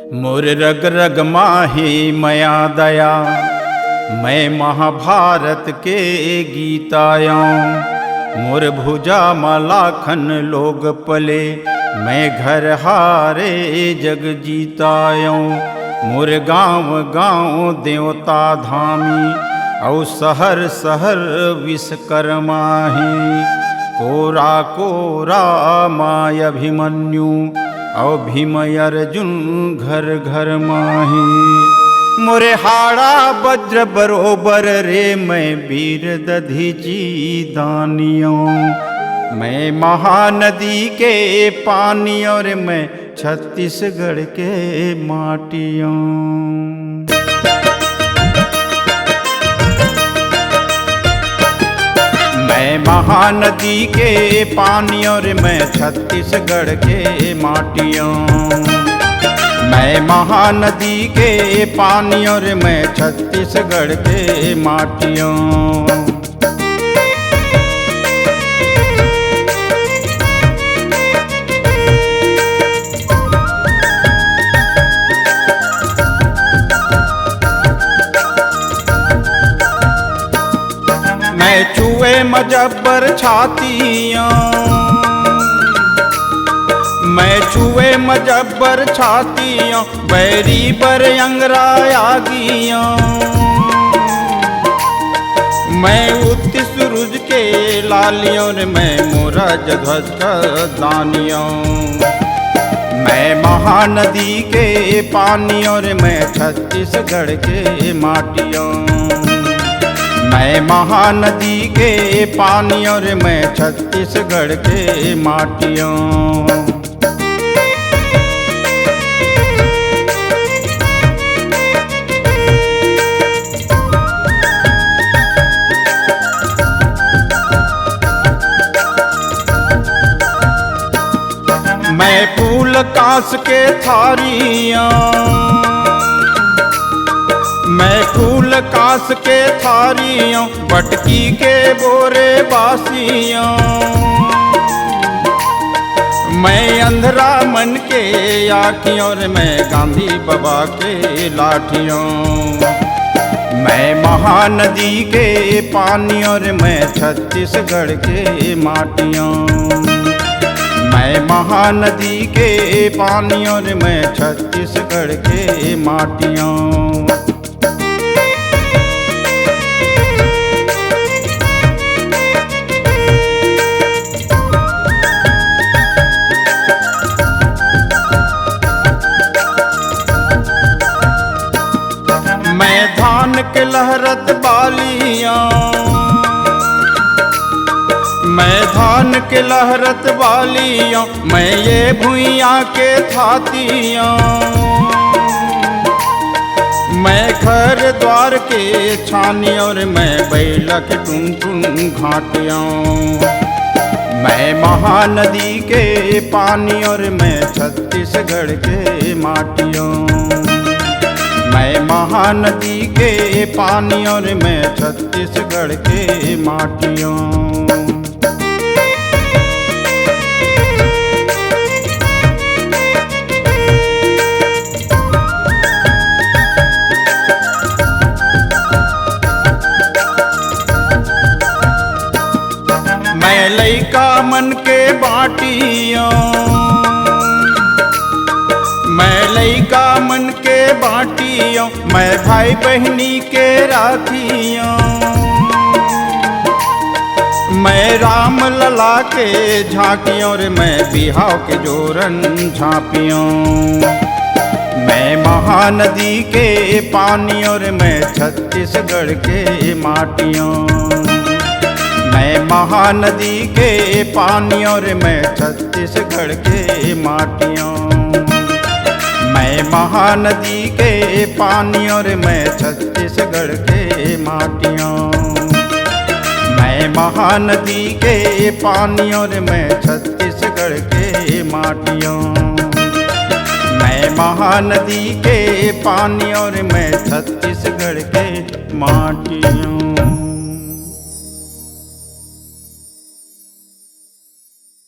मोर रग रग माही मया दया, मैं महाभारत के गीतायाँ। मोर भुजा मलाखन लोग पले, मैं घर हारे जग जीतायों। मोर गाँव गाँव देवता धामी, औ शहर शहर विश्वकर्माही। कोरा कोरा माय अभिमन्यु, औ भीम अर्जुन घर घर माही। मोरे हाड़ा वज्र बरोबर रे, मैं वीर दधीची दानियों। मैं महानदी के पानी और मैं छत्तीसगढ़ के माटियों। मैं महानदी के पानी और मैं छत्तीसगढ़ के माटियों। मैं महानदी के पानी और मैं छत्तीसगढ़ के माटियों। मैं छुए मजबर छातियाँ, मैं छुए मजबर छातियाँ, बैरी बर अंगराया गियाँ। मैं उत्ती सूरज के लालियों और मैं मोरज ध्वज का दानियों। मैं महानदी के पानी और मैं छत्तीसगढ़ के माटियों। मैं महानदी के पानी और मैं छत्तीसगढ़ के माटियों। मैं फूल कांस के थारियाँ, मैं फूल कांस के थारियों, बटकी के बोरे बासियों। मैं अंधरा मन के आँखियों और मैं गांधी बाबा के लाठियों। मैं महानदी के पानी और मैं छत्तीसगढ़ के माटियों। मैं महानदी के पानी और मैं छत्तीसगढ़ के माटियों। मैं धान के लहरत बालियाँ, मैं धान के लहरत बालियाँ, मैं ये भुइयाँ के थातियाँ। मैं घर द्वार के छानी और मैं बैला के टुन टुन घाटियों। मैं महानदी के पानी और मैं छत्तीसगढ़ के माटियों। मैं महानदी के पानी और मैं छत्तीसगढ़ के माटियों। मैं लइका मन के बाटियों, मैं लइका मन के बाटियों। मैं भाई बहनी के राखियों। मैं राम लला के झांकियों और मैं बिहाव के जोरन झांपियों। मैं महानदी के पानी और मैं छत्तीसगढ़ के माटियों। मैं महानदी के पानी और मैं छत्तीसगढ़ के माटियों। मैं महानदी के पानी और मैं छत्तीसगढ़ के माटियों। मैं महानदी के पानी और मैं छत्तीसगढ़ के माटियों। मैं महानदी के पानी और मैं छत्तीसगढ़ के माटियों।